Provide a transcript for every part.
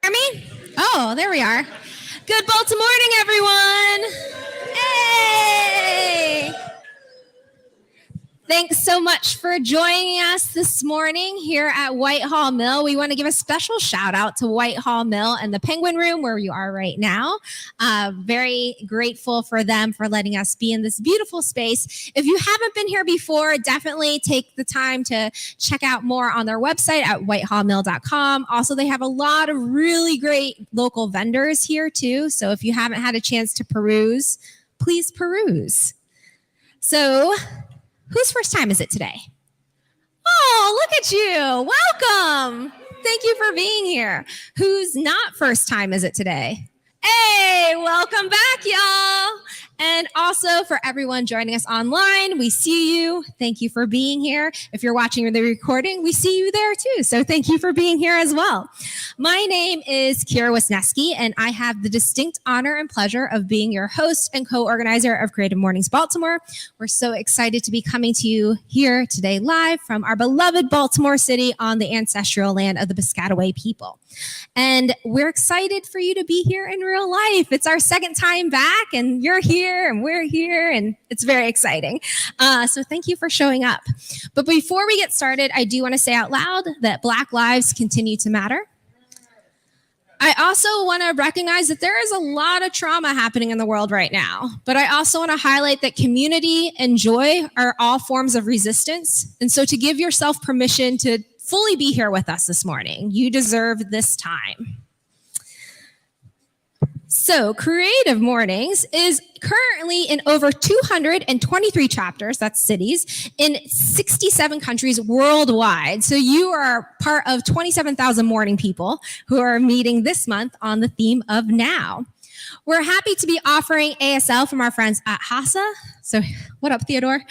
Hear me? Oh, there we are. Good Baltimore morning, everyone. Hey! Thanks so much for joining us this morning here at Whitehall Mill. We want to give a special shout out to Whitehall Mill and the Penguin Room where you are right now. Very grateful for them for letting us be in this beautiful space. If you haven't been here before, definitely take the time to check out more on their website at whitehallmill.com. Also, they have a lot of really great local vendors here too. So if you haven't had a chance to peruse, please peruse. So, whose first time is it today? Oh, look at you. Welcome. Thank you for being here. Whose not first time is it today? Hey, welcome back, y'all. And also for everyone joining us online, we see you. Thank you for being here. If you're watching the recording, we see you there too. So thank you for being here as well. My name is Kira Wisniewski, and I have the distinct honor and pleasure of being your host and co-organizer of Creative Mornings Baltimore. We're so excited to be coming to you here today live from our beloved Baltimore City on the ancestral land of the Piscataway people. And we're excited for you to be here in real life. It's our second time back, and you're here and we're here, and it's very exciting. So thank you for showing up. But before we get started, I do want to say out loud that Black lives continue to matter. I also want to recognize that there is a lot of trauma happening in the world right now. But I also want to highlight that community and joy are all forms of resistance. And so to give yourself permission to fully be here with us this morning, you deserve this time. So Creative Mornings is currently in over 223 chapters, that's cities, in 67 countries worldwide. So you are part of 27,000 morning people who are meeting this month on the theme of now. We're happy to be offering ASL from our friends at HASA. So what up, Theodore?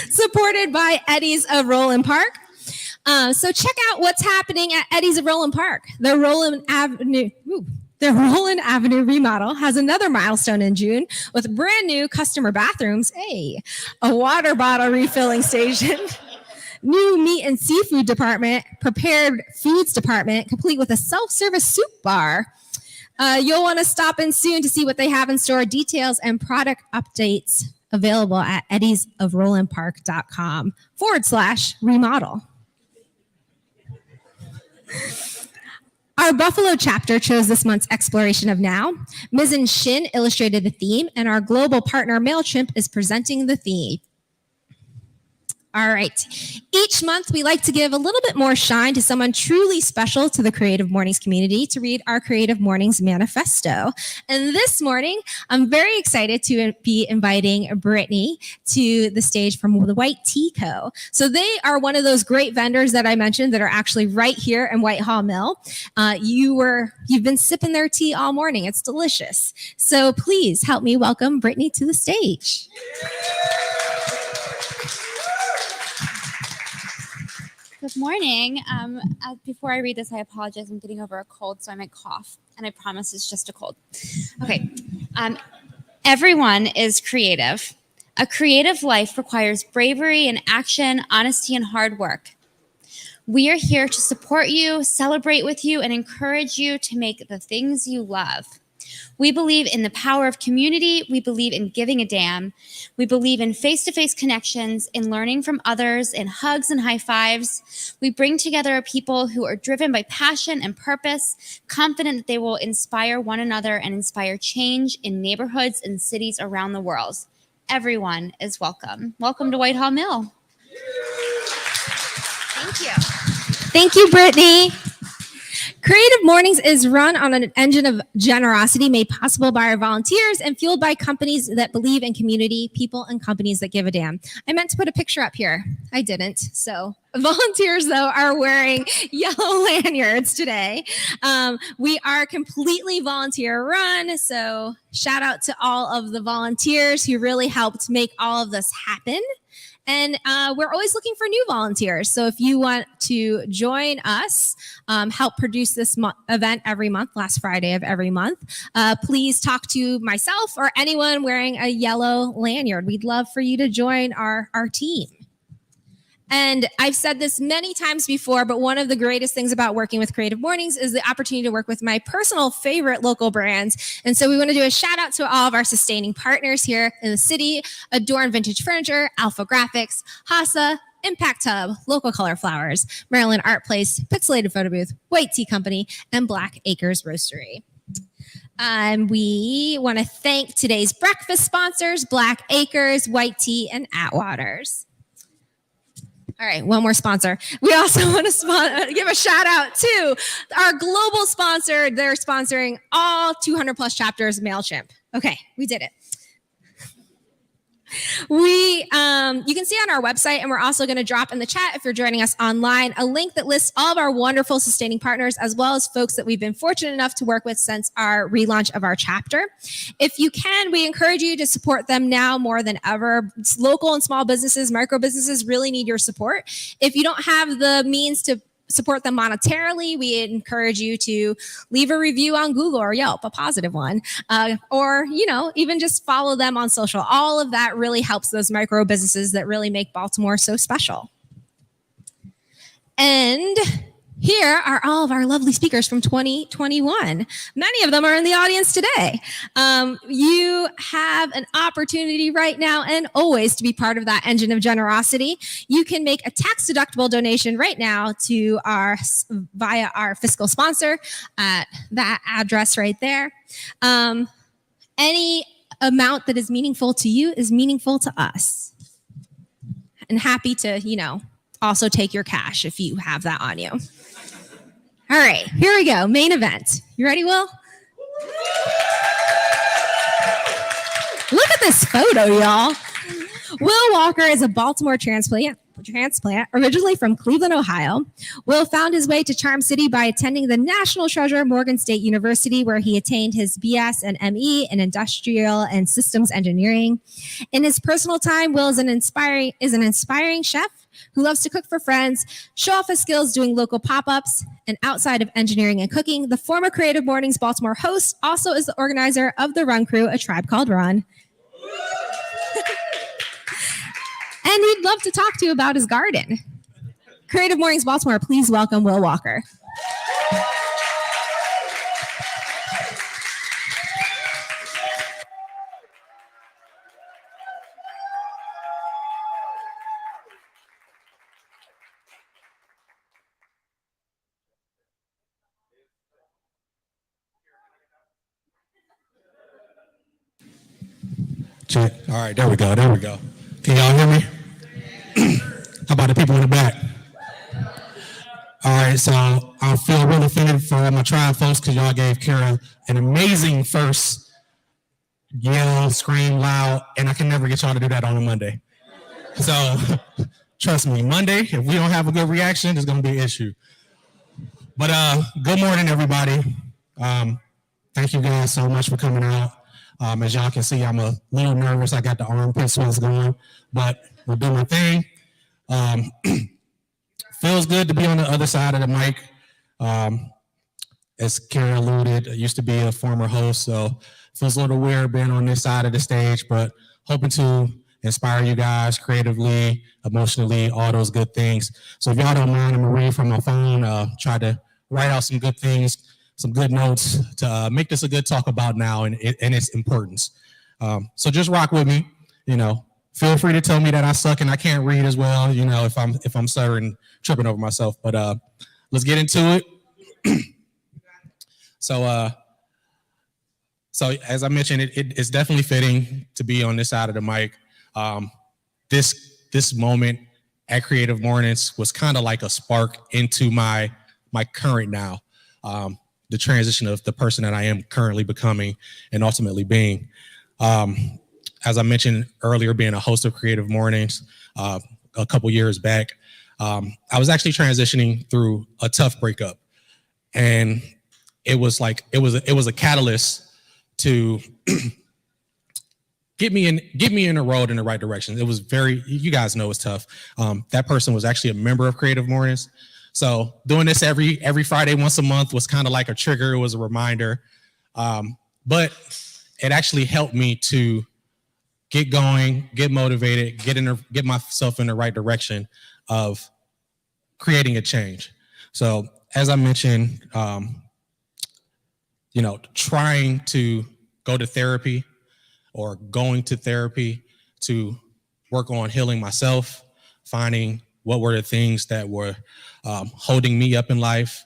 Supported by Eddie's of Roland Park. So check out what's happening at Eddie's of Roland Park. The Roland Avenue remodel has another milestone in June with brand new customer bathrooms, a water bottle refilling station, new meat and seafood department, prepared foods department, complete with a self-service soup bar. You'll want to stop in soon to see what they have in store. Details and product updates available at eddiesofrolandpark.com/remodel. Our Buffalo chapter chose this month's exploration of now. Mizzen Shin illustrated the theme, and our global partner MailChimp is presenting the theme. All right. Each month, we like to give a little bit more shine to someone truly special to the Creative Mornings community to read our Creative Mornings Manifesto. And this morning, I'm very excited to be inviting Brittany to the stage from the Wight Tea Co. So they are one of those great vendors that I mentioned that are actually right here in Whitehall Mill. You've been sipping their tea all morning. It's delicious. So please help me welcome Brittany to the stage. Good morning. Before I read this, I apologize. I'm getting over a cold, so I might cough. And I promise it's just a cold. Okay. Everyone is creative. A creative life requires bravery and action, honesty, and hard work. We are here to support you, celebrate with you, and encourage you to make the things you love. We believe in the power of community. We believe in giving a damn. We believe in face-to-face connections, in learning from others, in hugs and high fives. We bring together a people who are driven by passion and purpose, confident that they will inspire one another and inspire change in neighborhoods and cities around the world. Everyone is welcome. Welcome to Whitehall Mill. Thank you. Thank you, Brittany. Creative Mornings is run on an engine of generosity made possible by our volunteers and fueled by companies that believe in community, people, and companies that give a damn. I meant to put a picture up here. I didn't. So volunteers, though, are wearing yellow lanyards today. We are completely volunteer run. So shout out to all of the volunteers who really helped make all of this happen. And we're always looking for new volunteers. So if you want to join us, help produce this event every month, last Friday of every month, please talk to myself or anyone wearing a yellow lanyard. We'd love for you to join our team. And I've said this many times before, but one of the greatest things about working with Creative Mornings is the opportunity to work with my personal favorite local brands. And so we want to do a shout out to all of our sustaining partners here in the city: Adorn Vintage Furniture, Alpha Graphics, Hasa, Impact Hub, Local Color Flowers, Maryland Art Place, Pixelated Photo Booth, Wight Tea Company, and Black Acres Roastery. We want to thank today's breakfast sponsors: Black Acres, Wight Tea, and Atwaters. All right, one more sponsor. We also want to give a shout out to our global sponsor. They're sponsoring all 200 plus chapters, MailChimp. Okay, we did it. You can see on our website, and we're also going to drop in the chat, if you're joining us online, a link that lists all of our wonderful sustaining partners, as well as folks that we've been fortunate enough to work with since our relaunch of our chapter. If you can, we encourage you to support them now more than ever. Local and small businesses, micro businesses really need your support. If you don't have the means to support them monetarily, we encourage you to leave a review on Google or Yelp, a positive one, or, even just follow them on social. All of that really helps those micro businesses that really make Baltimore so special. And here are all of our lovely speakers from 2021. Many of them are in the audience today. You have an opportunity right now and always to be part of that engine of generosity. You can make a tax-deductible donation right now to via our fiscal sponsor at that address right there. Any amount that is meaningful to you is meaningful to us. And happy to, also take your cash if you have that on you. All right, here we go. Main event. You ready, Will? Look at this photo, y'all. Will Walker is a Baltimore transplant, originally from Cleveland, Ohio. Will found his way to Charm City by attending the National Treasure Morgan State University, where he attained his BS and ME in Industrial and Systems Engineering. In his personal time, Will is an inspiring chef who loves to cook for friends, show off his skills doing local pop-ups, and outside of engineering and cooking, the former Creative Mornings Baltimore host also is the organizer of the Run Crew, A Tribe Called Run. And he'd love to talk to you about his garden. Creative Mornings Baltimore, please welcome Will Walker. Check. All right, there we go. Can y'all hear me? How about the people in the back? All right, so I feel really offended for my Tribe folks because y'all gave Kara an amazing first yell, scream loud, and I can never get y'all to do that on a Monday. So trust me, Monday, if we don't have a good reaction, there's going to be an issue. But good morning, everybody. Thank you guys so much for coming out. As y'all can see, I'm a little nervous. I got the armpit sweats going, but we'll do my thing. Feels good to be on the other side of the mic. As Kara alluded, I used to be a former host, so feels a little weird being on this side of the stage, but hoping to inspire you guys creatively, emotionally, all those good things. So if y'all don't mind, I'm gonna read from my phone, try to write out some good things, some good notes to make this a good talk about now and its importance. So just rock with me, Feel free to tell me that I suck and I can't read as well, if I'm stuttering, tripping over myself. But let's get into it. So as I mentioned, it's definitely fitting to be on this side of the mic. This moment at Creative Mornings was kind of like a spark into my current now. The transition of the person that I am currently becoming and ultimately being. As I mentioned earlier, being a host of Creative Mornings a couple years back, I was actually transitioning through a tough breakup, and it was a catalyst to get me in a road in the right direction. It was you guys know it's tough. That person was actually a member of Creative Mornings. So doing this every Friday, once a month was kind of like a trigger. It was a reminder, but it actually helped me to get going, get motivated, get myself in the right direction of creating a change. So as I mentioned, trying to go to therapy or going to therapy to work on healing myself, finding what were the things that were holding me up in life,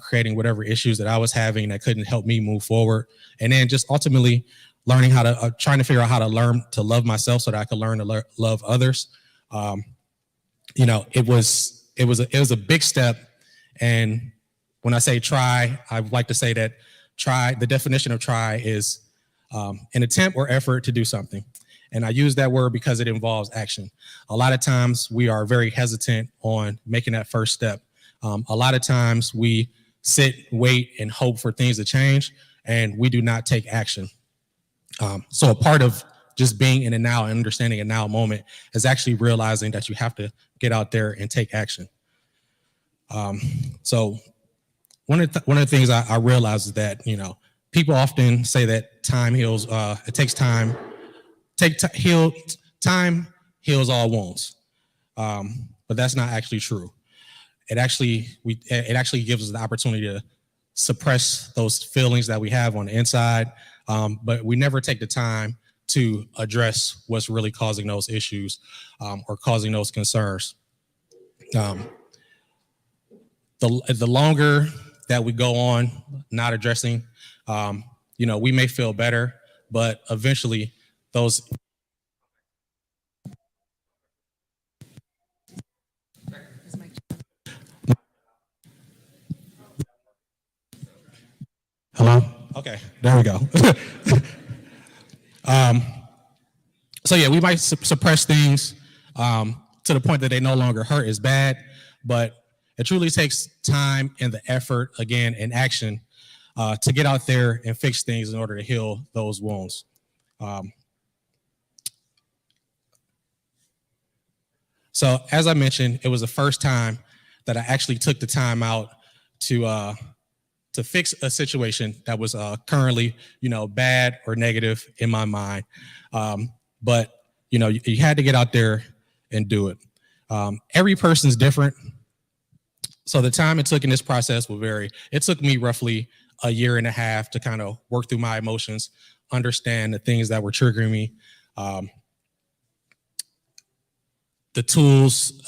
creating whatever issues that I was having that couldn't help me move forward. And then just ultimately learning how to, trying to figure out how to learn to love myself so that I could learn to love others. It was a big step. And when I say try, I like to say that the definition of try is an attempt or effort to do something. And I use that word because it involves action. A lot of times we are very hesitant on making that first step. A lot of times we sit, wait, and hope for things to change, and we do not take action. So a part of just being in the now and understanding a now moment is actually realizing that you have to get out there and take action. So one of the things I realized is that, people often say that time heals, it takes time. Time heals all wounds. But that's not actually true. It actually gives us the opportunity to suppress those feelings that we have on the inside. But we never take the time to address what's really causing those issues or causing those concerns. The longer that we go on not addressing, we may feel better, but eventually those. Hello? Okay, there we go. So yeah, we might suppress things to the point that they no longer hurt as bad, but it truly takes time and the effort, again, and action to get out there and fix things in order to heal those wounds. So as I mentioned, it was the first time that I actually took the time out to fix a situation that was currently, bad or negative in my mind. But you had to get out there and do it. Every person's different. So the time it took in this process will vary. It took me roughly a year and a half to kind of work through my emotions, understand the things that were triggering me. The tools,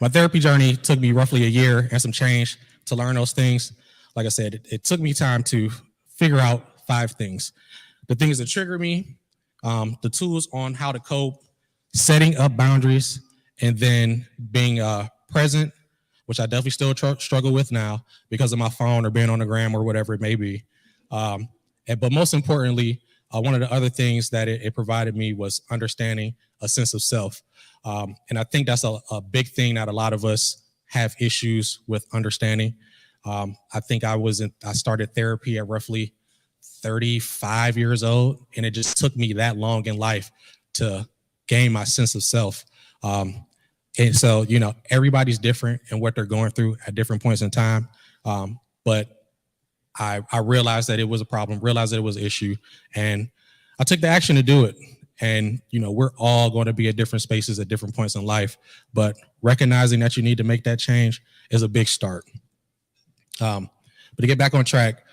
my therapy journey took me roughly a year and some change to learn those things. Like I said, it took me time to figure out 5 things. The things that trigger me, the tools on how to cope, setting up boundaries, and then being present, which I definitely still struggle with now because of my phone or being on the gram or whatever it may be. But most importantly, one of the other things that it provided me was understanding a sense of self. And I think that's a big thing that a lot of us have issues with understanding. I think I started therapy at roughly 35 years old, and it just took me that long in life to gain my sense of self. And so, everybody's different in what they're going through at different points in time. But I realized that it was a problem, realized that it was an issue, and I took the action to do it. And, we're all going to be at different spaces at different points in life, but recognizing that you need to make that change is a big start. But to get back on track,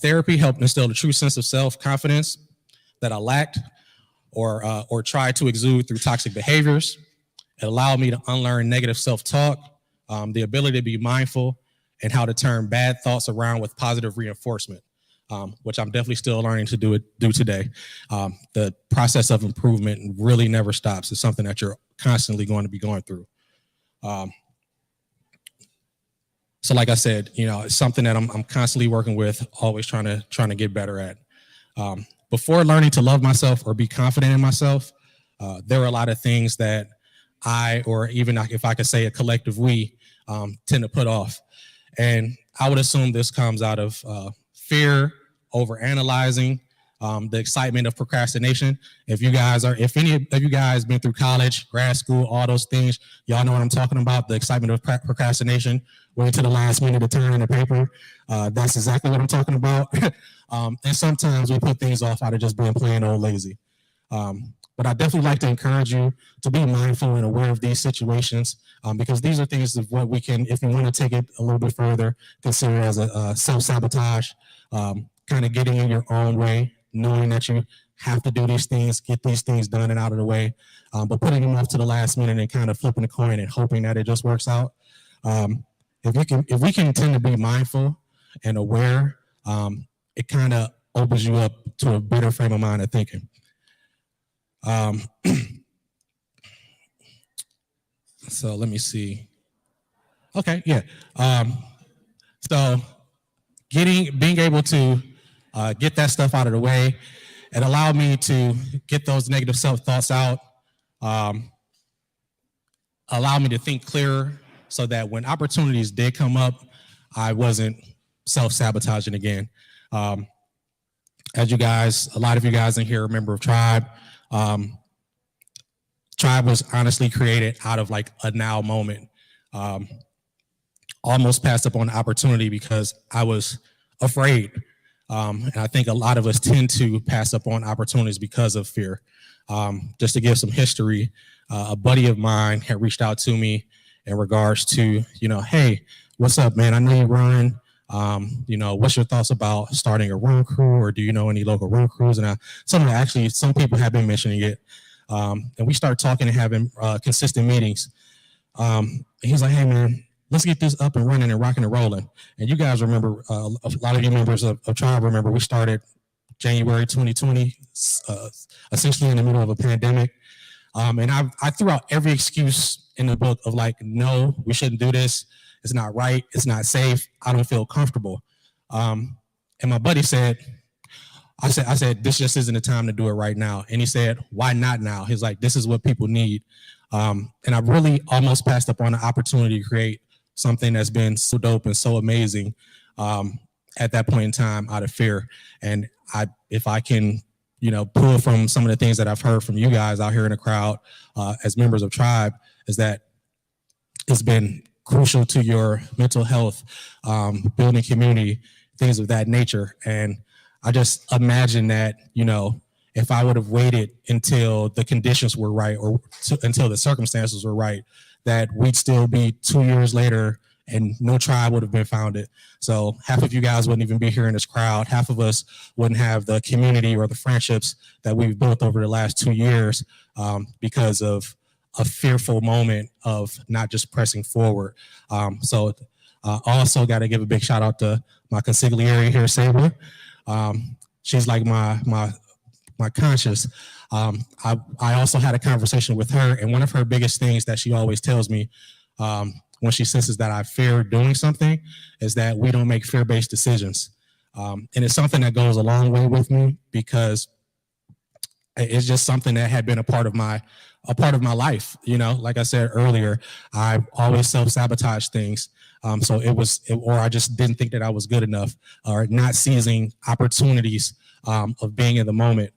therapy helped instill a true sense of self-confidence that I lacked or tried to exude through toxic behaviors. It allowed me to unlearn negative self-talk, the ability to be mindful, and how to turn bad thoughts around with positive reinforcement, which I'm definitely still learning to do today. The process of improvement really never stops. It's something that you're constantly going to be going through. So like I said, it's something that I'm constantly working with, always trying to get better at. Before learning to love myself or be confident in myself, there are a lot of things that I, or even if I could say a collective we, tend to put off. And I would assume this comes out of fear, overanalyzing, the excitement of procrastination. If any of you guys been through college, grad school, all those things, y'all know what I'm talking about, the excitement of procrastination, waiting to the last minute to turn in the paper. That's exactly what I'm talking about. And sometimes we put things off out of just being plain old lazy. But I definitely like to encourage you to be mindful and aware of these situations, because these are things of what we can, if you want to take it a little bit further, consider as a self-sabotage, kind of getting in your own way, knowing that you have to do these things, get these things done and out of the way, but putting them off to the last minute and kind of flipping the coin and hoping that it just works out. If we can tend to be mindful and aware, it kind of opens you up to a better frame of mind of thinking. So let me see. Okay, yeah. So being able to get that stuff out of the way, it allowed me to get those negative self-thoughts out, allow me to think clearer so that when opportunities did come up, I wasn't self-sabotaging again. As you guys, a lot of you guys in here are a member of Tribe. Tribe was honestly created out of like a now moment. Almost passed up on the opportunity because I was afraid. And I think a lot of us tend to pass up on opportunities because of fear. Just to give some history, a buddy of mine had reached out to me in regards to, hey, what's up, man? I know you run. What's your thoughts about starting a run crew, or do you know any local run crews? And some people have been mentioning it. And we started talking and having consistent meetings. He's like, hey, man, let's get this up and running and rocking and rolling. And you guys remember, a lot of you members of Tribe remember, we started January 2020, essentially in the middle of a pandemic. And I threw out every excuse in the book of like, no, we shouldn't do this. It's not right. It's not safe. I don't feel comfortable. And my buddy said, I said, this just isn't the time to do it right now. And he said, why not now? He's like, this is what people need. And I really almost passed up on the opportunity to create something that's been so dope and so amazing at that point in time out of fear. And if I can, pull from some of the things that I've heard from you guys out here in the crowd as members of Tribe, is that it's been crucial to your mental health, building community, things of that nature. And I just imagine that, if I would have waited until the conditions were right or until the circumstances were right, that we'd still be 2 years later and no Tribe would have been founded. So half of you guys wouldn't even be here in this crowd. Half of us wouldn't have the community or the friendships that we've built over the last 2 years because of a fearful moment of not just pressing forward. So also got to give a big shout out to my consigliere here, Saber. She's like my conscience. I also had a conversation with her, and one of her biggest things that she always tells me when she senses that I fear doing something is that we don't make fear-based decisions. And it's something that goes a long way with me because it's just something that had been a part of my life. Like I said earlier, I always self-sabotage things. Or I just didn't think that I was good enough, or not seizing opportunities of being in the moment,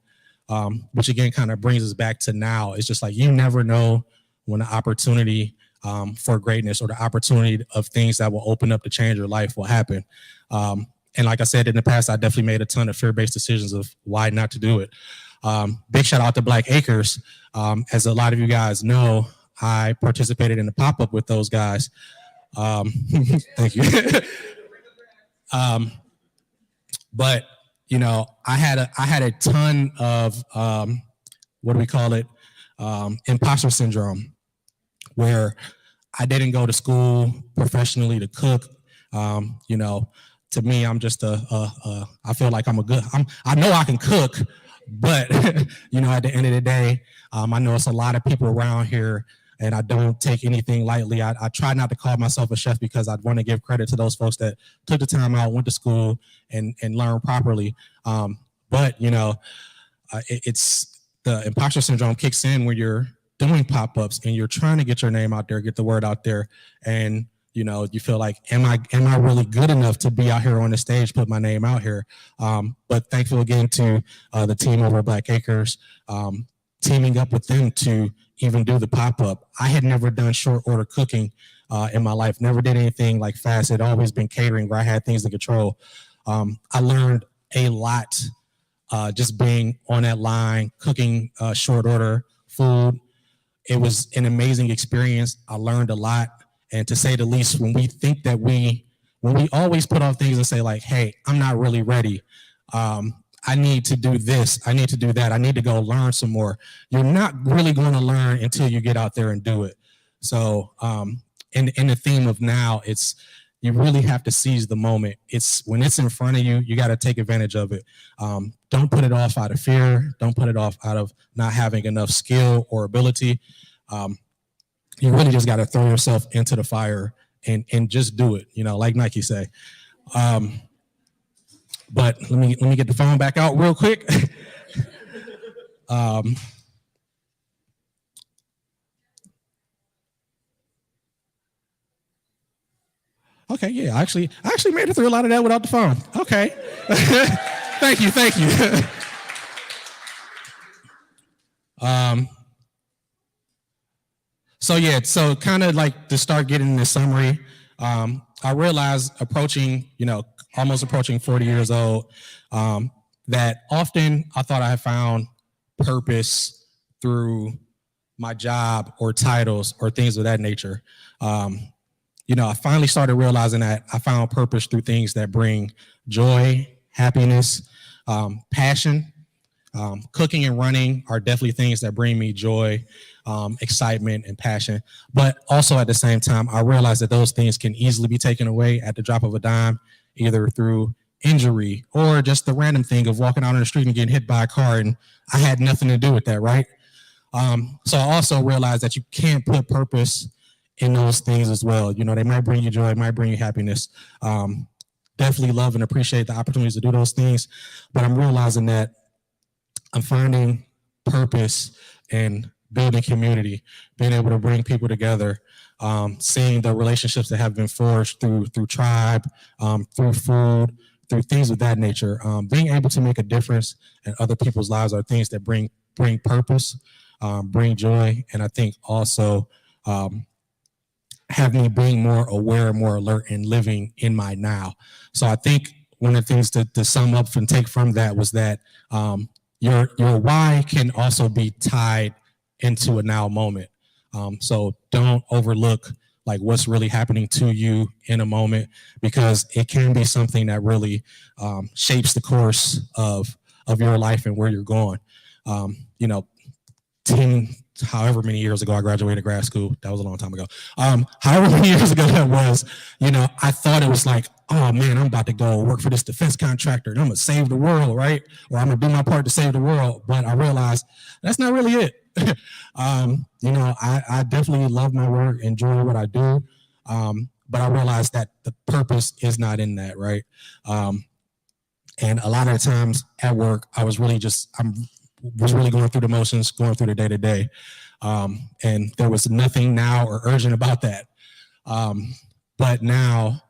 which again kind of brings us back to now. It's just like, you never know when the opportunity for greatness or the opportunity of things that will open up to change your life will happen. And like I said, in the past, I definitely made a ton of fear-based decisions of why not to do it. Big shout out to Black Acres. As a lot of you guys know, I participated in the pop-up with those guys. Thank you. But I had a ton of what do we call it? Imposter syndrome, where I didn't go to school professionally to cook. To me, I'm just I feel like I know I can cook, but at the end of the day, I know it's a lot of people around here, and I don't take anything lightly. I try not to call myself a chef because I want to give credit to those folks that took the time out, went to school, and learned properly. But it's the imposter syndrome kicks in when you're doing pop-ups and you're trying to get your name out there, get the word out there, and you feel like, am I really good enough to be out here on the stage, put my name out here? But thankful again to the team over at Black Acres, teaming up with them to even do the pop-up. I had never done short order cooking in my life, never did anything like fast. It always been catering where I had things to control. I learned a lot just being on that line, cooking short order food. It was an amazing experience. I learned a lot. And to say the least, when we think that when we always put off things and say like, hey, I'm not really ready. I need to do this. I need to do that. I need to go learn some more. You're not really going to learn until you get out there and do it. So in the theme of now, it's you really have to seize the moment. It's when it's in front of you, you got to take advantage of it. Don't put it off out of fear. Don't put it off out of not having enough skill or ability. You really just got to throw yourself into the fire and just do it, like Nike say. But let me get the phone back out real quick. Okay, yeah, I actually made it through a lot of that without the phone. Okay. Thank you. So kind of like to start getting the summary, I realized almost approaching 40 years old, that often I thought I had found purpose through my job or titles or things of that nature. I finally started realizing that I found purpose through things that bring joy, happiness, passion. Cooking and running are definitely things that bring me joy, excitement, and passion. But also at the same time, I realized that those things can easily be taken away at the drop of a dime, either through injury or just the random thing of walking out on the street and getting hit by a car, and I had nothing to do with that, right? So I also realized that you can't put purpose in those things as well. They might bring you joy, it might bring you happiness. Definitely love and appreciate the opportunities to do those things, but I'm realizing that I'm finding purpose in building community, being able to bring people together, seeing the relationships that have been forged through tribe, through food, through things of that nature. Being able to make a difference in other people's lives are things that bring purpose, bring joy, and I think also have me being more aware, more alert, and living in my now. So I think one of the things to sum up and take from that was that your why can also be tied into a now moment. So don't overlook like what's really happening to you in a moment, because it can be something that really shapes the course of your life and where you're going. However many years ago I graduated grad school, that was a long time ago. However many years ago that was, I thought it was like, oh man, I'm about to go work for this defense contractor and I'm gonna save the world, right? Or I'm gonna do my part to save the world. But I realized that's not really it. I definitely love my work, enjoy what I do. But I realized that the purpose is not in that, right? And a lot of the times at work, I was really going through the motions, going through the day to day. And there was nothing now or urgent about that. But now,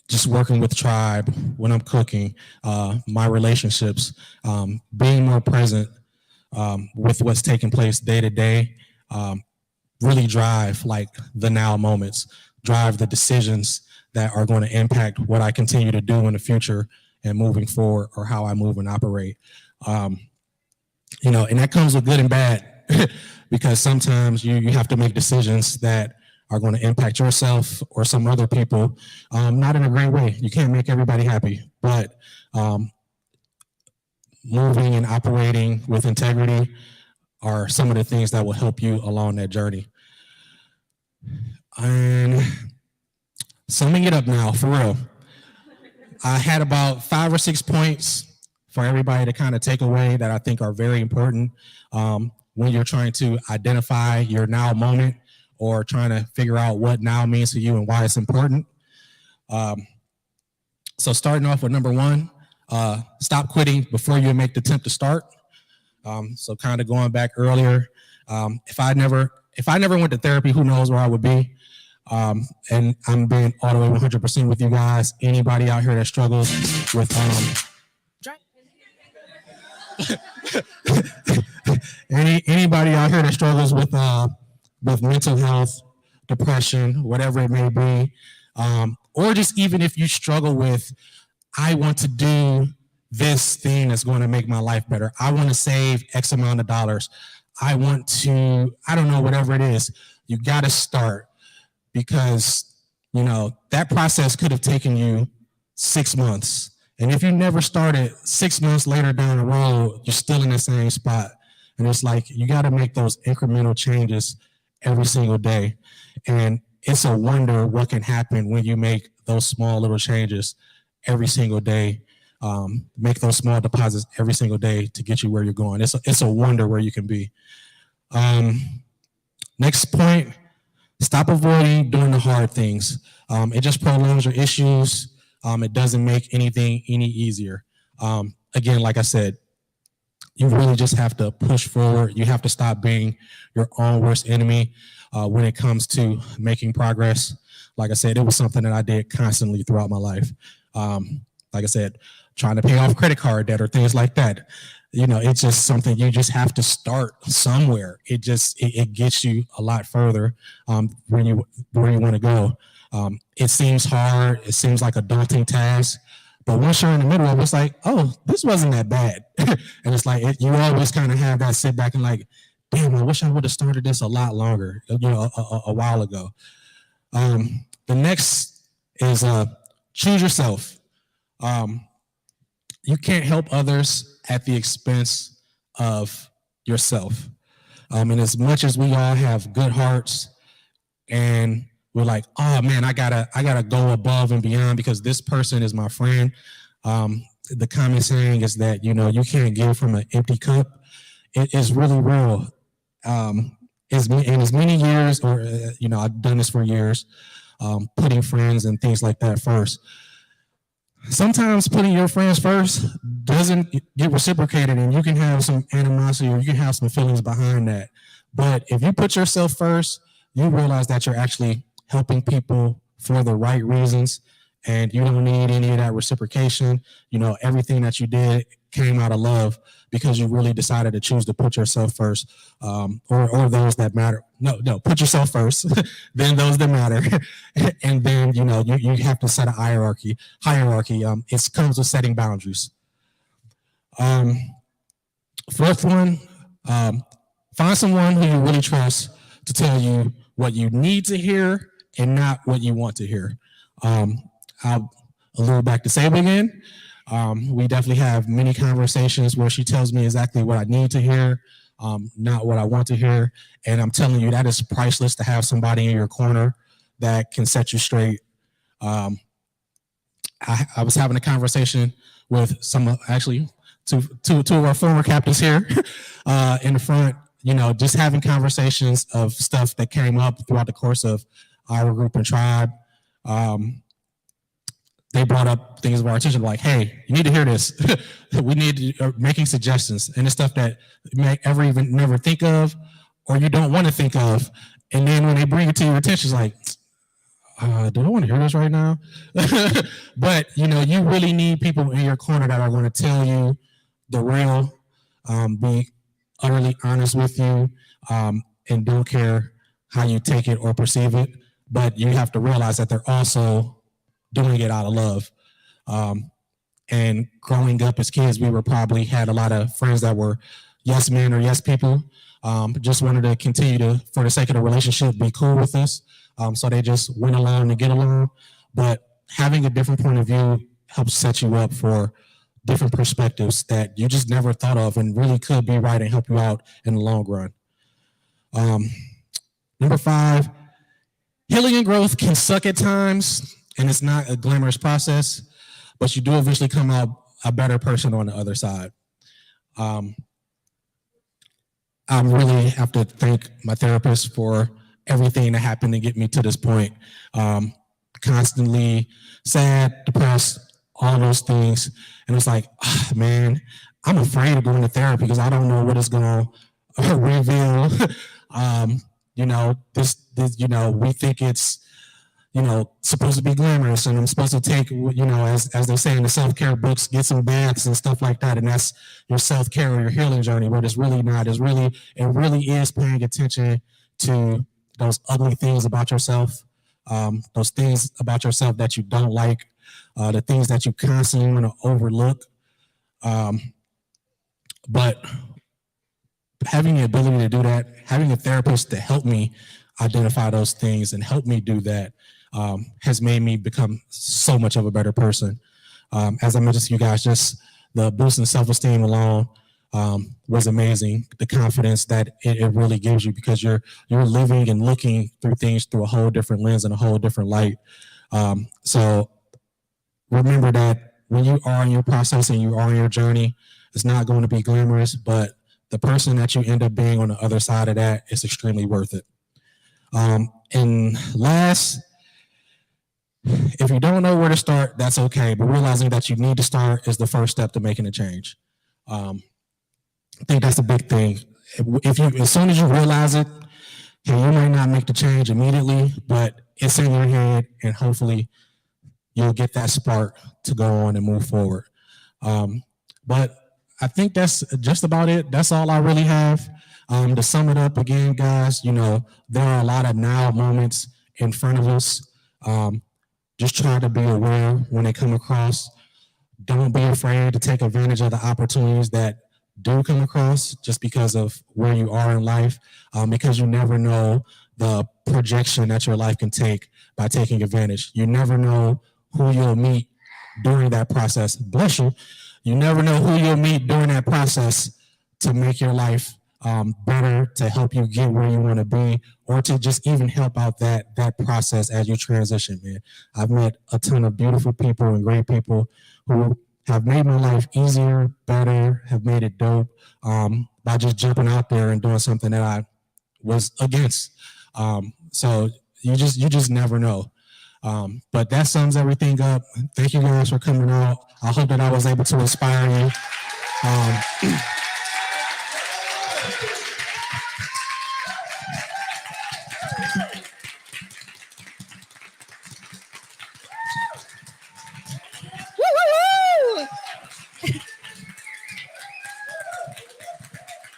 just working with tribe, when I'm cooking, my relationships, being more present with what's taking place day to day, really drive like the now moments, drive the decisions that are going to impact what I continue to do in the future and moving forward, or how I move and operate. And that comes with good and bad, because sometimes you have to make decisions that are going to impact yourself or some other people, not in a great way. You can't make everybody happy, but moving and operating with integrity are some of the things that will help you along that journey. And summing it up now, for real, I had about 5 or 6 points for everybody to kind of take away that I think are very important when you're trying to identify your now moment or trying to figure out what now means to you and why it's important. So starting off with number 1, stop quitting before you make the attempt to start. So kind of going back earlier, if I never went to therapy, who knows where I would be. And I'm being all the way 100% with you guys. Anybody out here that struggles with anybody out here that struggles with mental health, depression, whatever it may be, or just even if you struggle with, I want to do this thing that's going to make my life better. I want to save X amount of dollars. I want to, I don't know, whatever it is. You got to start, because, you know, that process could have taken you 6 months. And if you never started, 6 months later down the road, you're still in the same spot. And it's like, you got to make those incremental changes every single day. And it's a wonder what can happen when you make those small little changes every single day. Make those small deposits every single day to get you where you're going. It's a wonder where you can be. Next point, stop avoiding doing the hard things. It just prolongs your issues. It doesn't make anything any easier. Again, like I said, you really just have to push forward. You have to stop being your own worst enemy when it comes to making progress. Like I said, it was something that I did constantly throughout my life. Like I said, trying to pay off credit card debt or things like that. You know, it's just something you just have to start somewhere. It gets you a lot further where you want to go. It seems hard. It seems like a daunting task. But once you're in the middle of it, it's like, oh, this wasn't that bad. And it's like, you always kind of have that sit back and like, damn, I wish I would have started this a lot longer, you know, a while ago. The next is choose yourself. You can't help others at the expense of yourself. And as much as we all have good hearts and we're like, oh man, I gotta go above and beyond because this person is my friend. The common saying is that, you know, you can't give from an empty cup. It is really real. In as many years, or you know, I've done this for years, putting friends and things like that first. Sometimes putting your friends first doesn't get reciprocated, and you can have some animosity or you can have some feelings behind that. But if you put yourself first, you realize that you're actually helping people for the right reasons, and you don't need any of that reciprocation. You know, everything that you did came out of love because you really decided to choose to put yourself first, or those that matter. No, put yourself first, then those that matter. And then, you know, you have to set a hierarchy. It comes with setting boundaries. Fourth one, find someone who you really trust to tell you what you need to hear and not what you want to hear. I'll a little back to Sable again. We definitely have many conversations where she tells me exactly what I need to hear, not what I want to hear. And I'm telling you, that is priceless to have somebody in your corner that can set you straight. I was having a conversation with two of our former captains here in the front, you know, just having conversations of stuff that came up throughout the course of our group and tribe. They brought up things of our attention like, hey, you need to hear this. We need to, making suggestions, and it's stuff that you may ever even never think of or you don't want to think of. And then when they bring it to your attention, it's like, do I want to hear this right now? But, you know, you really need people in your corner that are going to tell you the real, be utterly honest with you, and don't care how you take it or perceive it. But you have to realize that they're also doing it out of love. And growing up as kids, we were probably had a lot of friends that were yes men or yes people. Just wanted to continue to, for the sake of the relationship, be cool with us. So they just went along to get along. But having a different point of view helps set you up for different perspectives that you just never thought of and really could be right and help you out in the long run. Number 5, healing and growth can suck at times, and it's not a glamorous process, but you do eventually come out a better person on the other side. I really have to thank my therapist for everything that happened to get me to this point. Constantly sad, depressed, all those things. And it's like, man, I'm afraid of going to therapy because I don't know what it's going to reveal. You know, this, you know, we think it's, you know, supposed to be glamorous, and I'm supposed to take, you know, as they say in the self-care books, get some baths and stuff like that, and that's your self-care or your healing journey, but it's really not. It really is paying attention to those ugly things about yourself, those things about yourself that you don't like, the things that you constantly want to overlook, But having the ability to do that, having a therapist to help me identify those things and help me do that has made me become so much of a better person. As I mentioned to you guys, just the boost in self-esteem alone was amazing. The confidence that it really gives you, because you're living and looking through things through a whole different lens and a whole different light. So remember that when you are in your process and you are in your journey, it's not going to be glamorous, but the person that you end up being on the other side of that is extremely worth it. And last, if you don't know where to start, that's okay. But realizing that you need to start is the first step to making a change. I think that's a big thing. As soon as you realize it, you might not make the change immediately, but it's in your head, and hopefully you'll get that spark to go on and move forward. But I think that's just about it. That's all I really have. To sum it up again, guys, there are a lot of now moments in front of us. Just try to be aware when they come across. Don't be afraid to take advantage of the opportunities that do come across just because of where you are in life, because you never know the projection that your life can take by taking advantage. You never know who you'll meet during that process. Bless you. You never know who you'll meet during that process to make your life better, to help you get where you want to be, or to just even help out that process as you transition, man. I've met a ton of beautiful people and great people who have made my life easier, better, have made it dope by just jumping out there and doing something that I was against. So you just never know. But that sums everything up. Thank you guys for coming out. I hope that I was able to inspire you.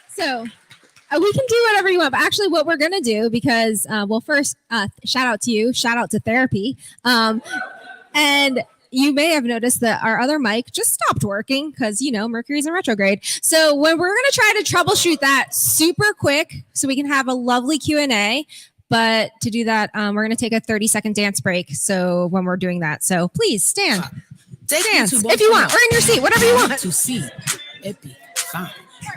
So we can do whatever you want, but actually what we're going to do, because, first, shout out to you, shout out to therapy. And you may have noticed that our other mic just stopped working because, Mercury's in retrograde. So when we're going to try to troubleshoot that super quick so we can have a lovely Q&A. But to do that, we're going to take a 30-second dance break. So when we're doing that, so please stand. Dance if you want, or in your seat, whatever you want. To see, fine.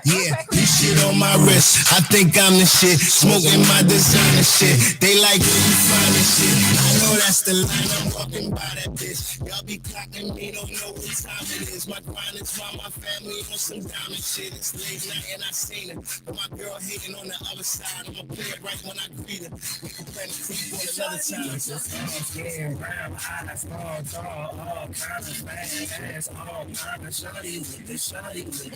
Yeah, this shit on my wrist. I think I'm the shit. Smoking my designer shit. They like where you find this shit. I know that's the line. I'm walking by that bitch. Y'all be clocking me, don't know what time it is. My grind is why my family on some diamond shit. It's late night and I seen it. But my girl hating on the other side. I'ma play it right when I greet her. We can plan to creep on another time. Yeah, round, high, small, tall, all kind of fat ass, all kind of shawty with the shawty with the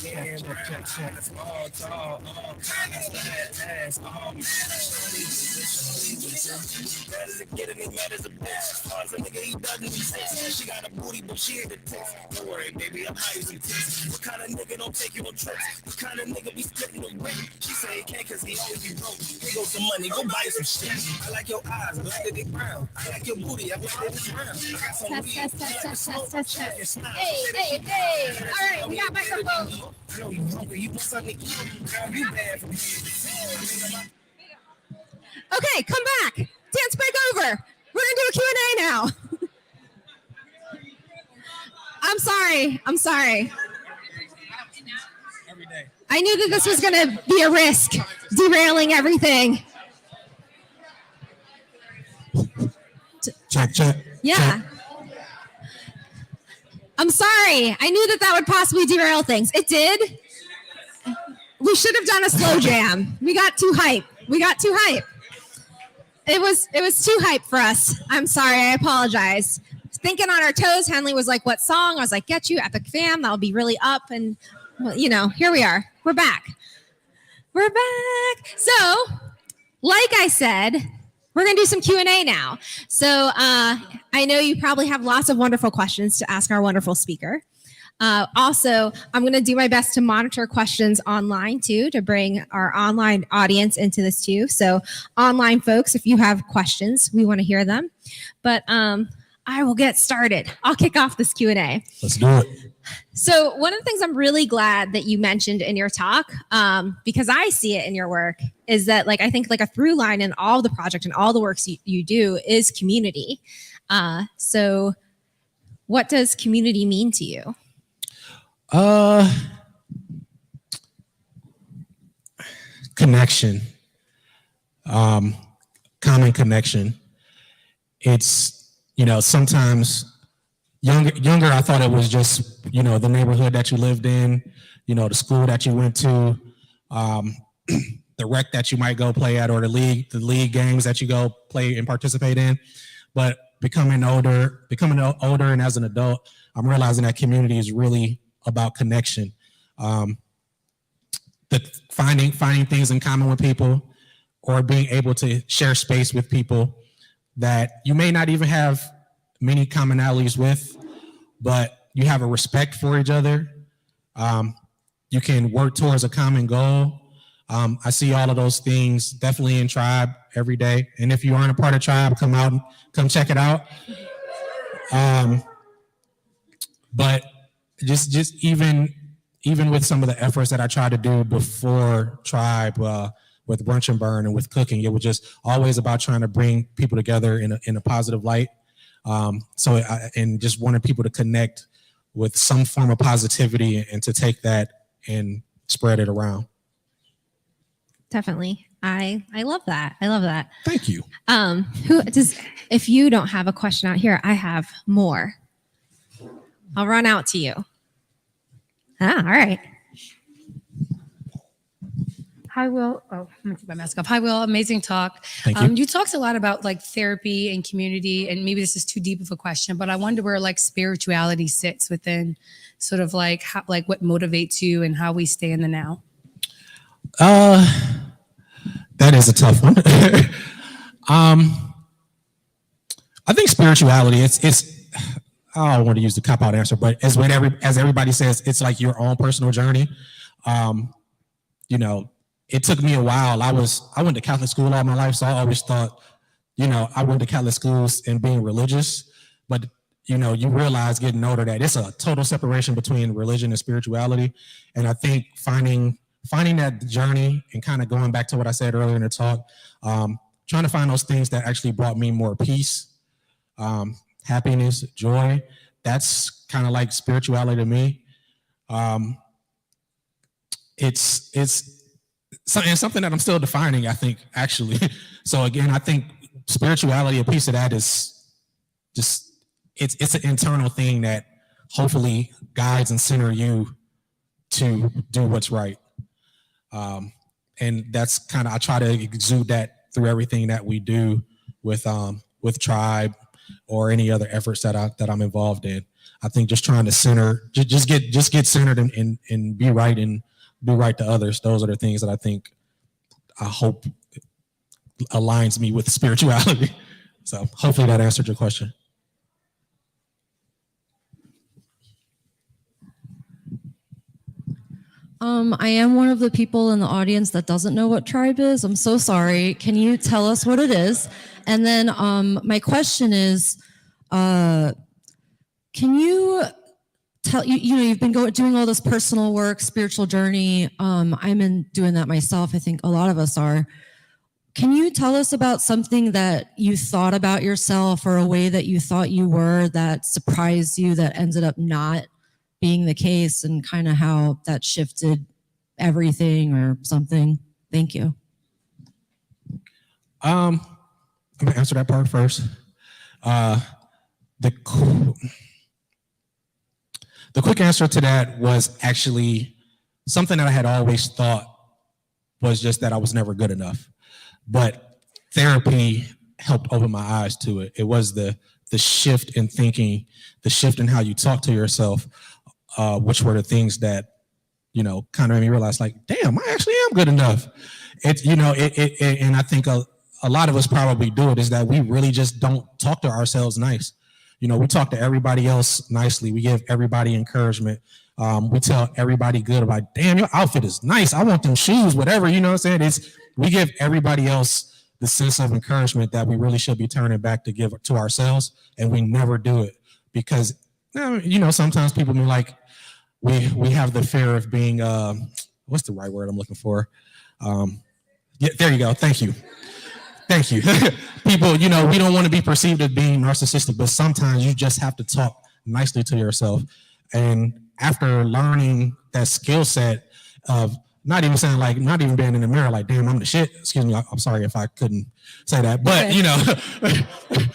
yeah. Small, tall, all kind of fat ass, all kind of shawty with the better to get it, ain't mad as a bitch. As far as a nigga, he doesn't exist. She got a booty, but she ain't the text. Don't worry, baby, I'm high as a text. What kind of nigga don't take you on trips? What kind of nigga be splitting the rent? She say he can't cause he always be broke. Here goes some money, go buy some shit. I like your eyes, I like that they brown. I like your booty, I like that it's round. I got some Test. Hey. All right, we got microphones. Okay, come back. Dance break over. We're going to do a Q&A now. I'm sorry. I knew that this was going to be a risk, derailing everything. Check. Yeah. Check. I'm sorry. I knew that would possibly derail things. It did. We should have done a slow jam. We got too hype. It was too hype for us. I'm sorry. I apologize. Thinking on our toes, Henley was like, what song? I was like, Get You, Epic Fam. That'll be really up. And, here we are. We're back. So, like I said, we're going to do some Q&A now. So I know you probably have lots of wonderful questions to ask our wonderful speaker. Also, I'm going to do my best to monitor questions online too, to bring our online audience into this too. So online folks, if you have questions, we want to hear them. But I will get started. I'll kick off this Q&A. Let's do it. So one of the things I'm really glad that you mentioned in your talk, because I see it in your work, is that I think a through line in all the project and all the works you do is community. So what does community mean to you? Connection, common connection. It's, sometimes younger, I thought it was just, the neighborhood that you lived in, the school that you went to, the rec that you might go play at, or the league games that you go play and participate in. But becoming older, and as an adult, I'm realizing that community is really about connection. Finding things in common with people, or being able to share space with people that you may not even have many commonalities with, but you have a respect for each other. You can work towards a common goal. I see all of those things definitely in Tribe every day. And if you aren't a part of Tribe, come check it out. But just even with some of the efforts that I tried to do before Tribe, with Brunch and Burn and with cooking, it was just always about trying to bring people together in a positive light. And just wanted people to connect with some form of positivity and to take that and spread it around. Definitely. I love that. I love that. Thank you. If you don't have a question out here, I have more. I'll run out to you. All right. Hi, Will. Oh, I'm gonna take my mask off. Hi, Will. Amazing talk. Thank you. You talked a lot about therapy and community, and maybe this is too deep of a question, but I wonder where spirituality sits within sort of how, what motivates you and how we stay in the now. That is a tough one. I think spirituality, it's I don't want to use the cop-out answer, but as everybody says, it's like your own personal journey. It took me a while. I went to Catholic school all my life, so I always thought, I went to Catholic schools and being religious, but you realize getting older that it's a total separation between religion and spirituality. And I think finding that journey and kind of going back to what I said earlier in the talk, trying to find those things that actually brought me more peace, happiness, joy. That's kind of like spirituality to me. It's something that I'm still defining, I think, actually. So again, I think spirituality, a piece of that is just, it's an internal thing that hopefully guides and center you to do what's right. And that's kind of, I try to exude that through everything that we do with Tribe or any other efforts that I'm involved in. I think just trying to center, just get centered and be right and do right to others. Those are the things that I hope aligns me with spirituality. So hopefully that answered your question. I am one of the people in the audience that doesn't know what Tribe is. I'm so sorry. Can you tell us what it is? And then my question is, can you tell, you've been doing all this personal work, spiritual journey. I'm doing that myself. I think a lot of us are. Can you tell us about something that you thought about yourself or a way that you thought you were that surprised you that ended up not being the case, and kind of how that shifted everything or something? Thank you. I'm gonna answer that part first. The quick answer to that was actually something that I had always thought was just that I was never good enough. But therapy helped open my eyes to it. It was the shift in thinking, the shift in how you talk to yourself, which were the things that, kind of made me realize, damn, I actually am good enough. And I think a lot of us probably do it, is that we really just don't talk to ourselves nice. We talk to everybody else nicely. We give everybody encouragement. We tell everybody good about, damn, your outfit is nice. I want them shoes, whatever, you know what I'm saying? We give everybody else the sense of encouragement that we really should be turning back to give to ourselves, and we never do it because, sometimes people be like, we have the fear of being, what's the right word I'm looking for? Yeah, there you go. Thank you. People, we don't want to be perceived as being narcissistic, but sometimes you just have to talk nicely to yourself. And after learning that skill set of not even being in the mirror like, damn, I'm the shit. Excuse me. I'm sorry if I couldn't say that, but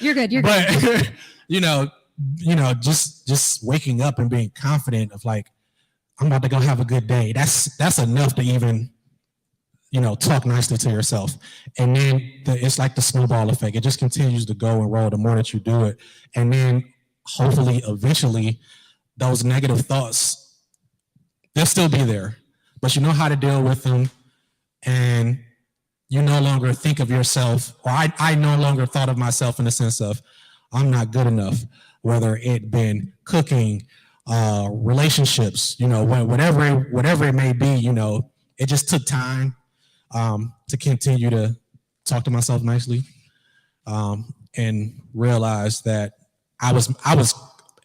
You're good. But just waking up and being confident of like, I'm about to go have a good day. That's enough to even, talk nicely to yourself. And then it's like the snowball effect. It just continues to go and roll the more that you do it. And then hopefully, eventually, those negative thoughts, they'll still be there, but you know how to deal with them. And you no longer think of yourself, or I no longer thought of myself in the sense of I'm not good enough, whether it been cooking, relationships, whatever it may be, it just took time to continue to talk to myself nicely and realize that I was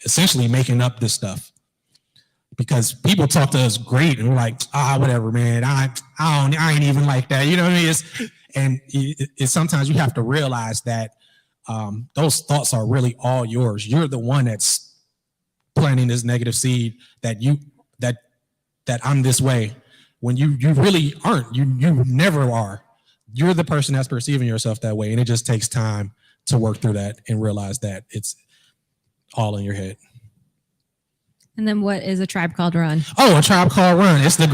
essentially making up this stuff because people talk to us great and we're like, whatever, man, I ain't even like that. You know what I mean? It's sometimes you have to realize that those thoughts are really all yours. You're the one that's planting this negative seed that I'm this way when you really aren't. You never are. You're the person that's perceiving yourself that way, and it just takes time to work through that and realize that it's all in your head. And then what is A Tribe Called Run? Oh, A Tribe Called Run. It's the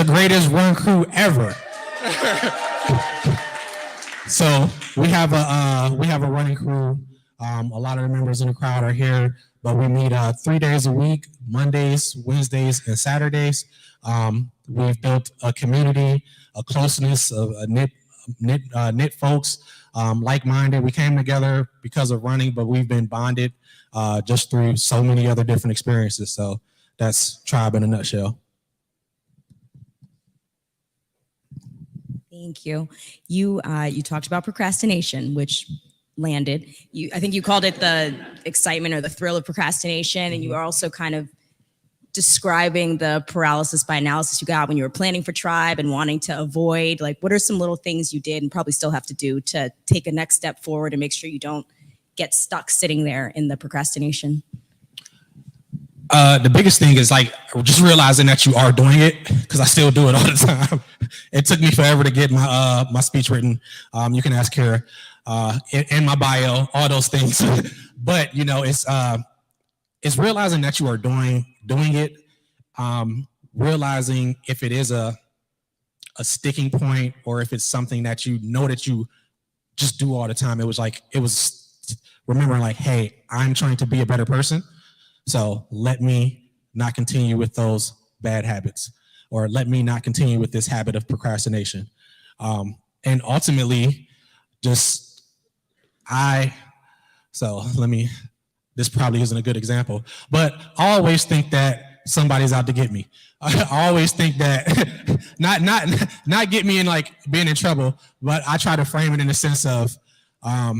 greatest run crew ever. So we have a running crew. A lot of the members in the crowd are here, but we meet 3 days a week, Mondays, Wednesdays, and Saturdays. We've built a community, a closeness of knit folks, like-minded. We came together because of running, but we've been bonded just through so many other different experiences. So that's Tribe in a nutshell. Thank you. You talked about procrastination, which landed. I think you called it the excitement or the thrill of procrastination, and you are also kind of describing the paralysis by analysis you got when you were planning for Tribe and wanting to avoid. Like, what are some little things you did and probably still have to do to take a next step forward and make sure you don't get stuck sitting there in the procrastination? The biggest thing is like just realizing that you are doing it, because I still do it all the time. It took me forever to get my speech written. You can ask Kara, in my bio, all those things. But it's realizing that you are doing it, realizing if it is a sticking point or if it's something that you know that you just do all the time. It was remembering like, hey, I'm trying to be a better person. So let me not continue with those bad habits, or let me not continue with this habit of procrastination. And ultimately, this probably isn't a good example, but I always think that somebody's out to get me. I always think that not get me in like being in trouble, but I try to frame it in the sense of I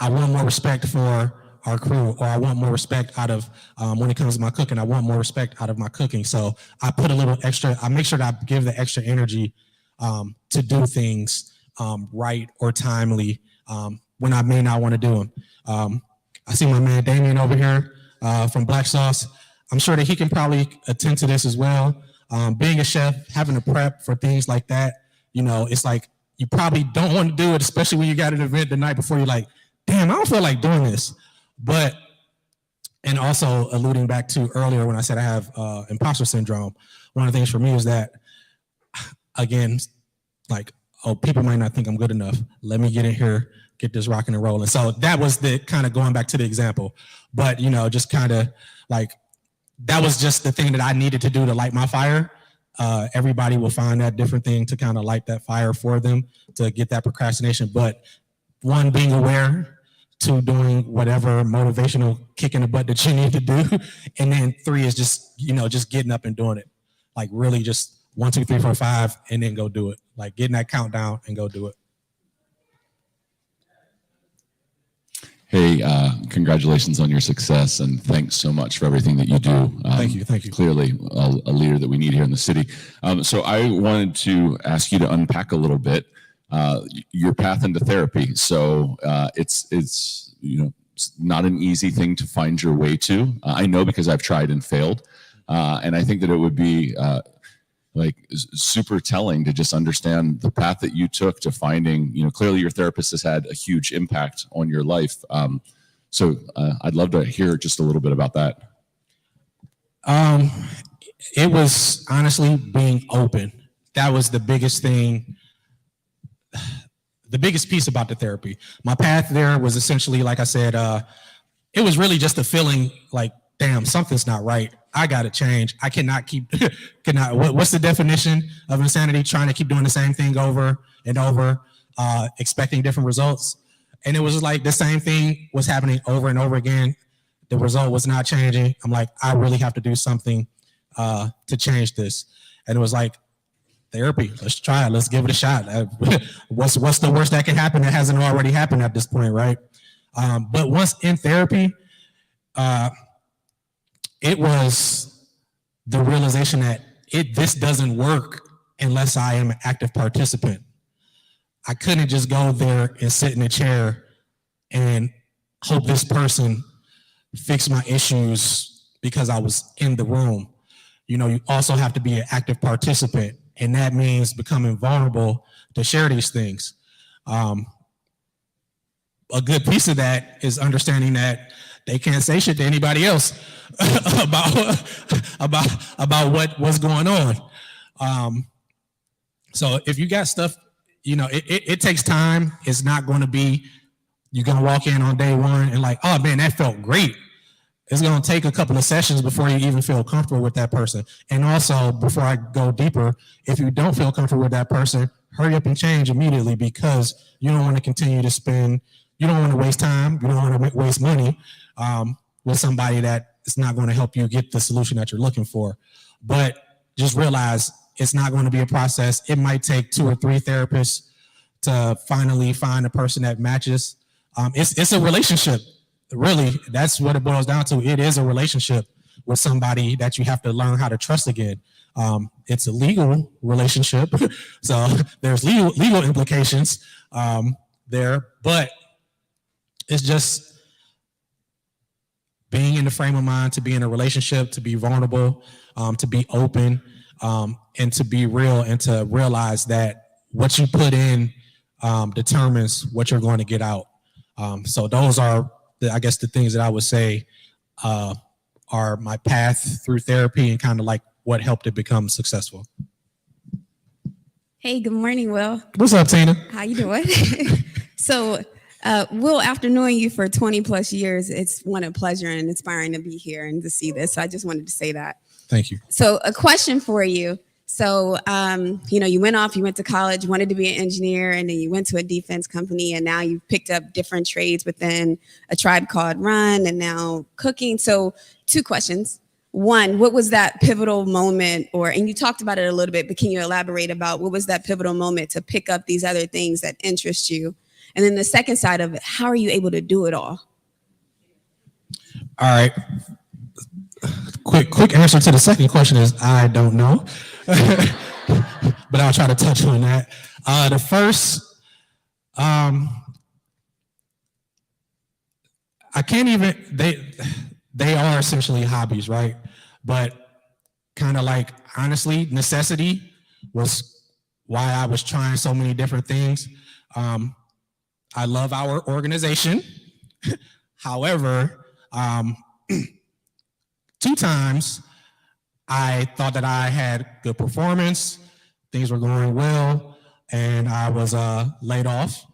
want more respect for our crew, or I want more respect out of when it comes to my cooking. I want more respect out of my cooking. So I put a little extra, I make sure that I give the extra energy to do things right or timely when I may not want to do them. I see my man Damien over here from Black Sauce. I'm sure that he can probably attend to this as well. Being a chef, having to prep for things like that, it's like you probably don't want to do it, especially when you got an event the night before. You're like, damn, I don't feel like doing this. But, and also alluding back to earlier when I said I have imposter syndrome, one of the things for me is that, again, like, oh, people might not think I'm good enough. Let me get in here, get this rocking and rolling. So that was the kind of going back to the example. But, just kind of like, that was just the thing that I needed to do to light my fire. Everybody will find that different thing to kind of light that fire for them to get that procrastination. But one, being aware, two, doing whatever motivational kick in the butt that you need to do. And then three is just getting up and doing it. Like really just 1, 2, 3, 4, 5, and then go do it. like getting that countdown and go do it. Hey, congratulations on your success, and thanks so much for everything that you do. Thank you. Clearly, a leader that we need here in the city. So I wanted to ask you to unpack a little bit your path into therapy. So it's not an easy thing to find your way to. I know because I've tried and failed, and I think that it would be super telling to just understand the path that you took to finding, clearly your therapist has had a huge impact on your life. So I'd love to hear just a little bit about that. It was honestly being open. That was the biggest thing, the biggest piece about the therapy. My path there was essentially, like I said, it was really just a feeling like, damn, something's not right. I got to change. I cannot keep, what's the definition of insanity? Trying to keep doing the same thing over and over, expecting different results. And it was like the same thing was happening over and over again. The result was not changing. I'm like, I really have to do something to change this. And it was like, therapy, let's try it. Let's give it a shot. What's the worst that can happen that hasn't already happened at this point, right? But once in therapy, it was the realization that this doesn't work unless I am an active participant. I couldn't just go there and sit in a chair and hope this person fix my issues because I was in the room. You also have to be an active participant, and that means becoming vulnerable to share these things. A good piece of that is understanding that they can't say shit to anybody else about what's going on. So if you got stuff, it takes time. It's not going to be, you're going to walk in on day one and like, oh man, that felt great. It's going to take a couple of sessions before you even feel comfortable with that person. And also, before I go deeper, if you don't feel comfortable with that person, hurry up and change immediately, because you don't want to continue to spend, you don't want to waste time, you don't want to waste money with somebody that is not going to help you get the solution that you're looking for. But just realize it's not going to be a process. It might take 2 or 3 therapists to finally find a person that matches. It's a relationship. Really, that's what it boils down to. It is a relationship with somebody that you have to learn how to trust again. It's a legal relationship, so there's legal implications there, but it's just being in the frame of mind to be in a relationship, to be vulnerable, to be open, and to be real, and to realize that what you put in determines what you're going to get out. So those are, I guess, the things that I would say are my path through therapy and kind of like what helped it become successful. Hey, good morning, Will. What's up, Tina? How you doing? So, Will, after knowing you for 20 plus years, it's one a pleasure and inspiring to be here and to see this. So I just wanted to say that. Thank you. So a question for you. So, you went to college, wanted to be an engineer, and then you went to a defense company, and now you've picked up different trades within a tribe called Run, and now cooking. So 2 questions. One, what was that pivotal moment, and you talked about it a little bit, but can you elaborate about what was that pivotal moment to pick up these other things that interest you? And then the second side of it, how are you able to do it all? All right. Quick answer to the second question is I don't know, but I'll try to touch on that. The first, I can't even, they are essentially hobbies, right? But kind of like, honestly, necessity was why I was trying so many different things. I love our organization. However, 2 times I thought that I had good performance, things were going well, and I was laid off.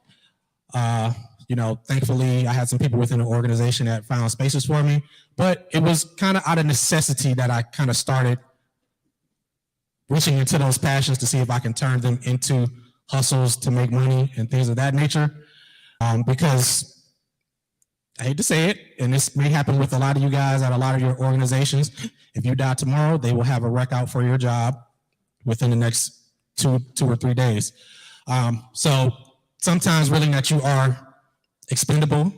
Thankfully I had some people within the organization that found spaces for me, but it was kind of out of necessity that I kind of started reaching into those passions to see if I can turn them into hustles to make money and things of that nature. Because I hate to say it, and this may happen with a lot of you guys at a lot of your organizations. If you die tomorrow, they will have a rec out for your job within the next two or 3 days. So sometimes really that you are expendable,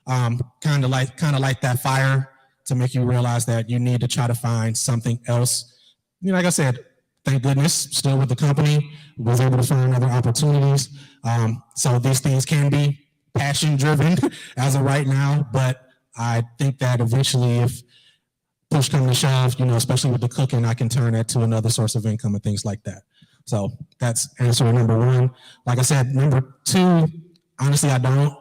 kind of like that fire to make you realize that you need to try to find something else. You know, like I said, thank goodness, still with the company, was able to find other opportunities. So these things can be passion driven as of right now, but I think that eventually if push comes to shove, you know, especially with the cooking, I can turn that to another source of income and things like that. So that's answer number one. Like I said, number two, honestly, I don't.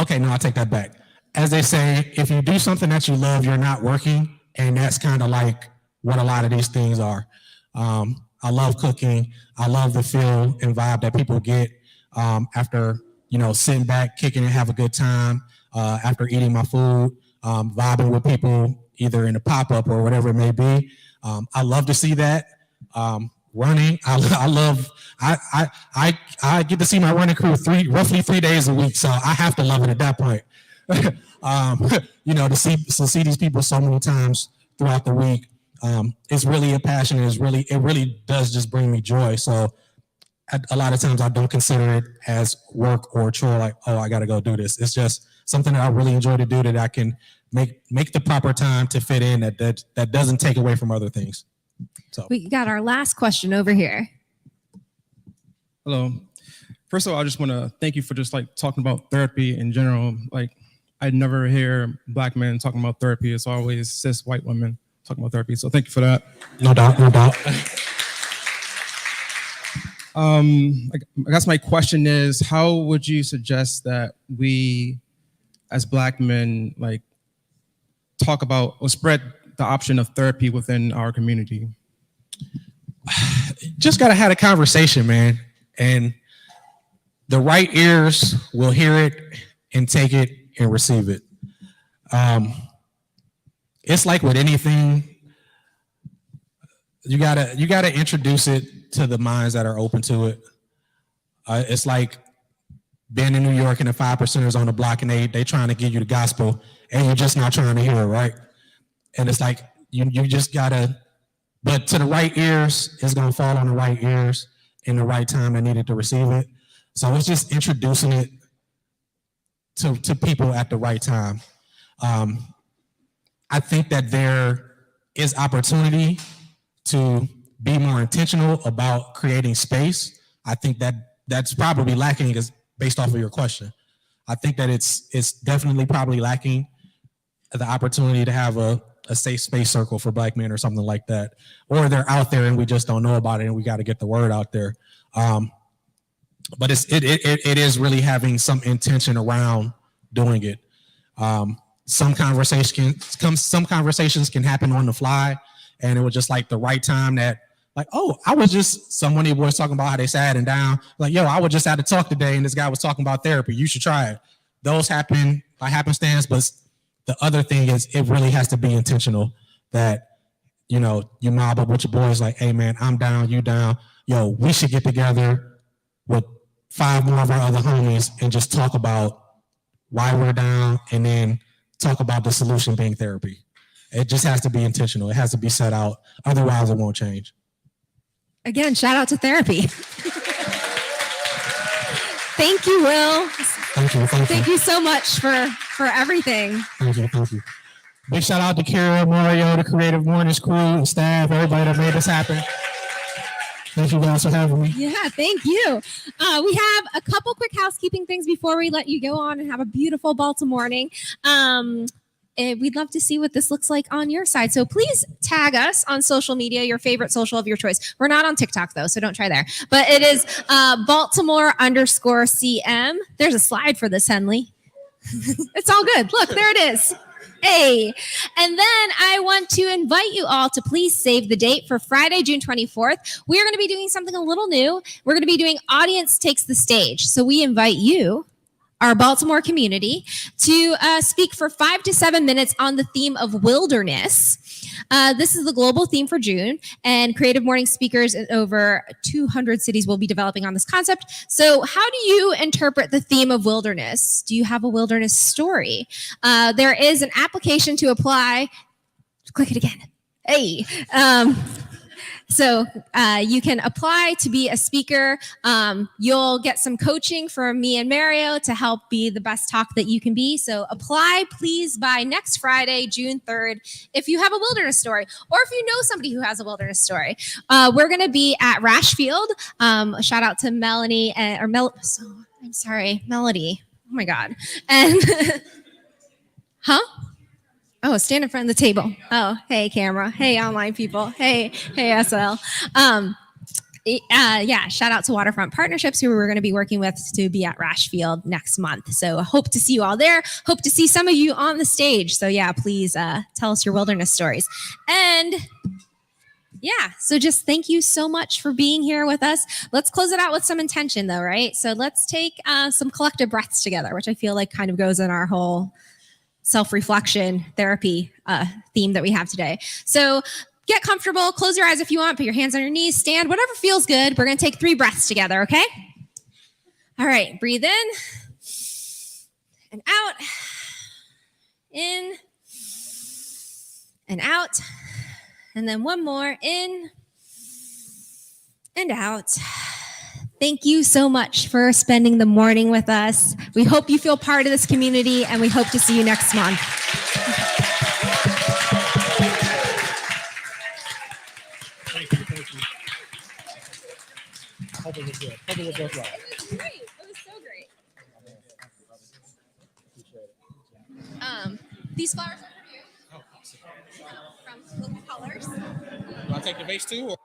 Okay, no, I take that back. As they say, if you do something that you love, you're not working, and that's kind of like what a lot of these things are. I love cooking. I love the feel and vibe that people get after, you know, sitting back, kicking and have a good time after eating my food, vibing with people either in a pop-up or whatever it may be. I love to see that. Running, I get to see my running crew roughly 3 days a week, so I have to love it at that point. You know, to see these people so many times throughout the week, it's really a passion. It really does just bring me joy. So a lot of times I don't consider it as work or a chore, like, oh, I got to go do this. It's just something that I really enjoy to do, that I can make the proper time to fit in, that doesn't take away from other things. So We got our last question over here. Hello. First of all, I just want to thank you for just like talking about therapy in general. Like, I never hear Black men talking about therapy. It's always cis white women talking about therapy. So thank you for that. no doubt. I guess my question is, how would you suggest that we, as Black men, like talk about or spread the option of therapy within our community? Just got to have a conversation, man. And the right ears will hear it and take it and receive it. It's like with anything, you gotta introduce it to the minds that are open to it. It's like being in New York and the 5%ers on the block, and they trying to give you the gospel, and you're just not trying to hear it, right? And it's like you just gotta, but to the right ears, it's gonna fall on the right ears in the right time that needed to receive it. So it's just introducing it to people at the right time. I think that there is opportunity to be more intentional about creating space. I think that that's probably lacking, is based off of your question. I think that it's definitely probably lacking the opportunity to have a safe space circle for Black men or something like that. Or they're out there and we just don't know about it, and we got to get the word out there. But it is really having some intention around doing it. Some conversations can happen on the fly, and it was just like the right time that, like, oh, I was just, somebody was talking about how they sat and down, like, yo, I was just at a talk today and this guy was talking about therapy. You should try it. Those happen by happenstance, but the other thing is it really has to be intentional, that, you know, you mob up with your boys like, hey man, I'm down, you down. Yo, we should get together with 5 more of our other homies and just talk about why we're down, and then talk about the solution being therapy. It just has to be intentional. It has to be set out. Otherwise, it won't change. Again, shout out to therapy. Thank you, Will. Thank you so much for everything. Thank you. Big shout out to Kira, Mario, the Creative Mornings crew, and staff, everybody that made this happen. Thank you guys for having me. Yeah, thank you. We have a couple quick housekeeping things before we let you go on and have a beautiful Baltimore morning. We'd love to see what this looks like on your side. So please tag us on social media, your favorite social of your choice. We're not on TikTok though, so don't try there. But it is Baltimore_CM. There's a slide for this, Henley. It's all good. Look, there it is. Hey, and then I want to invite you all to please save the date for Friday, June 24th. We're going to be doing something a little new. We're going to be doing Audience Takes the Stage. So we invite you, our Baltimore community, to speak for 5 to 7 minutes on the theme of wilderness. This is the global theme for June, and Creative Mornings speakers in over 200 cities will be developing on this concept. So how do you interpret the theme of wilderness? Do you have a wilderness story? There is an application to apply. Click it again. Hey. So you can apply to be a speaker. You'll get some coaching from me and Mario to help be the best talk that you can be. So apply, please, by next Friday, June 3rd, if you have a wilderness story, or if you know somebody who has a wilderness story. We're going to be at Rashfield. Shout out to Melanie, I'm sorry, Melody. Oh my God. And, huh? Oh, stand in front of the table. Oh, hey, camera. Hey, online people. Hey, SL. Yeah, shout out to Waterfront Partnerships, who we're going to be working with to be at Rashfield next month. So I hope to see you all there. Hope to see some of you on the stage. So yeah, please tell us your wilderness stories. And yeah, so just thank you so much for being here with us. Let's close it out with some intention though, right? So let's take some collective breaths together, which I feel like kind of goes in our whole self-reflection therapy theme that we have today. So get comfortable, close your eyes if you want, put your hands on your knees, stand, whatever feels good. We're gonna take 3 breaths together, okay? All right, breathe in and out, in and out, and then one more, in and out. Thank you so much for spending the morning with us. We hope you feel part of this community, and we hope to see you next month. Thank you. Hope it was good. Hope it was worthwhile. It was great. It was so great. These flowers are for you. From Local Colors. Do I take the vase too? Or?